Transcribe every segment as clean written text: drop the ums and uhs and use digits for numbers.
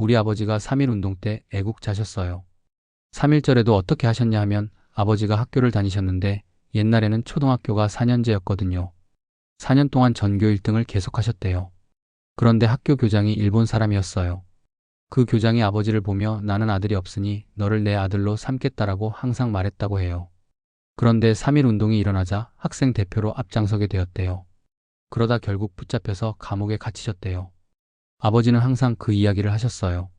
우리 아버지가 3.1 운동 때 애국자셨어요. 3.1절에도 어떻게 하셨냐 하면 아버지가 학교를 다니셨는데 옛날에는 초등학교가 4년제였거든요. 4년 동안 전교 1등을 계속하셨대요. 그런데 학교 교장이 일본 사람이었어요. 그 교장이 아버지를 보며 나는 아들이 없으니 너를 내 아들로 삼겠다라고 항상 말했다고 해요. 그런데 3.1 운동이 일어나자 학생 대표로 앞장서게 되었대요. 그러다 결국 붙잡혀서 감옥에 갇히셨대요. 아버지는 항상 그 이야기를 하셨어요.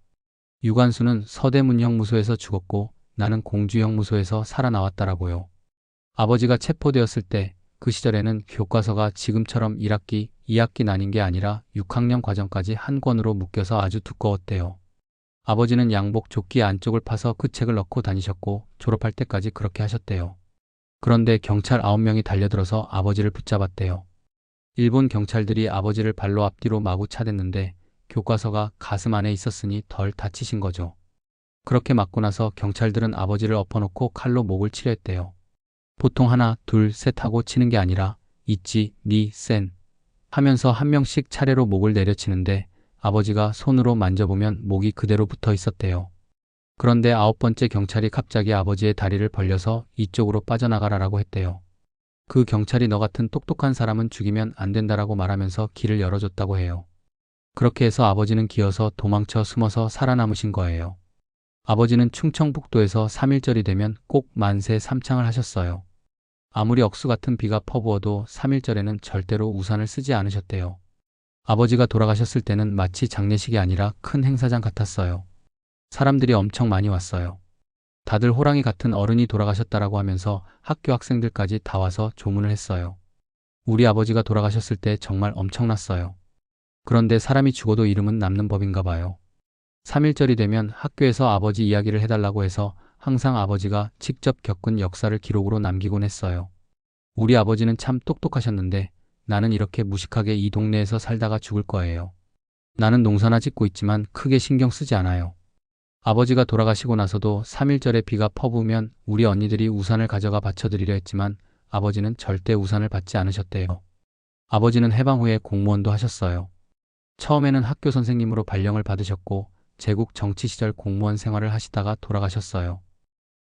유관수는 서대문형무소에서 죽었고 나는 공주형무소에서 살아나왔다라고요. 아버지가 체포되었을 때 그 시절에는 교과서가 지금처럼 1학기, 2학기 나뉜 게 아니라 6학년 과정까지 한 권으로 묶여서 아주 두꺼웠대요. 아버지는 양복 조끼 안쪽을 파서 그 책을 넣고 다니셨고 졸업할 때까지 그렇게 하셨대요. 그런데 경찰 9명이 달려들어서 아버지를 붙잡았대요. 일본 경찰들이 아버지를 발로 앞뒤로 마구 차댔는데 교과서가 가슴 안에 있었으니 덜 다치신 거죠. 그렇게 맞고 나서 경찰들은 아버지를 엎어놓고 칼로 목을 치려 했대요. 보통 하나, 둘, 셋 하고 치는 게 아니라 있지, 니, 센 하면서 한 명씩 차례로 목을 내려치는데 아버지가 손으로 만져보면 목이 그대로 붙어 있었대요. 그런데 9번째 경찰이 갑자기 아버지의 다리를 벌려서 이쪽으로 빠져나가라라고 했대요. 그 경찰이 너 같은 똑똑한 사람은 죽이면 안 된다라고 말하면서 길을 열어줬다고 해요. 그렇게 해서 아버지는 기어서 도망쳐 숨어서 살아남으신 거예요. 아버지는 충청북도에서 3.1절이 되면 꼭 만세 삼창을 하셨어요. 아무리 억수 같은 비가 퍼부어도 3.1절에는 절대로 우산을 쓰지 않으셨대요. 아버지가 돌아가셨을 때는 마치 장례식이 아니라 큰 행사장 같았어요. 사람들이 엄청 많이 왔어요. 다들 호랑이 같은 어른이 돌아가셨다라고 하면서 학교 학생들까지 다 와서 조문을 했어요. 우리 아버지가 돌아가셨을 때 정말 엄청났어요. 그런데 사람이 죽어도 이름은 남는 법인가 봐요. 3.1절이 되면 학교에서 아버지 이야기를 해달라고 해서 항상 아버지가 직접 겪은 역사를 기록으로 남기곤 했어요. 우리 아버지는 참 똑똑하셨는데 나는 이렇게 무식하게 이 동네에서 살다가 죽을 거예요. 나는 농사나 짓고 있지만 크게 신경 쓰지 않아요. 아버지가 돌아가시고 나서도 3.1절에 비가 퍼부으면 우리 언니들이 우산을 가져가 받쳐드리려 했지만 아버지는 절대 우산을 받지 않으셨대요. 아버지는 해방 후에 공무원도 하셨어요. 처음에는 학교 선생님으로 발령을 받으셨고 제국 정치 시절 공무원 생활을 하시다가 돌아가셨어요.